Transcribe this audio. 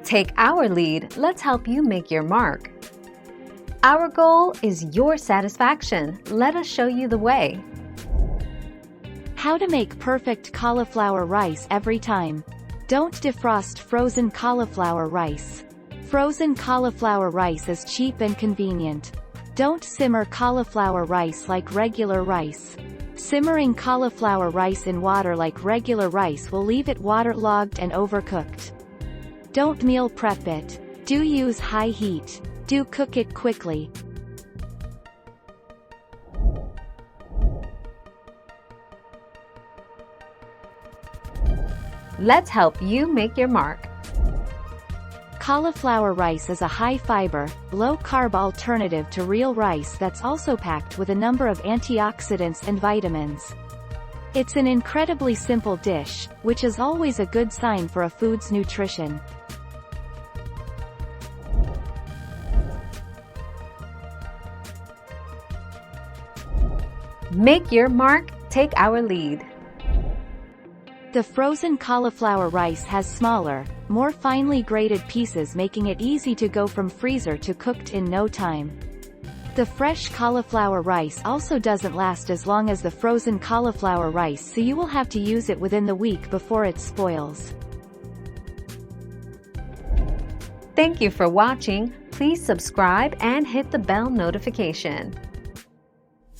Take our lead, let's help you make your mark. Our goal is your satisfaction. Let us show you the way. How to make perfect cauliflower rice every time. Don't defrost frozen cauliflower rice. Frozen cauliflower rice is cheap and convenient. Don't simmer cauliflower rice like regular rice. Simmering cauliflower rice in water like regular rice will leave it waterlogged and overcooked. Don't meal prep it. Do use high heat. Do cook it quickly. Let's help you make your mark. Cauliflower rice is a high-fiber, low-carb alternative to real rice that's also packed with a number of antioxidants and vitamins. It's an incredibly simple dish, which is always a good sign for a food's nutrition. Make your mark, take our lead. The frozen cauliflower rice has smaller, more finely grated pieces, making it easy to go from freezer to cooked in no time. The fresh cauliflower rice also doesn't last as long as the frozen cauliflower rice, so you will have to use it within the week before it spoils. Thank you for watching. Please subscribe and hit the bell notification.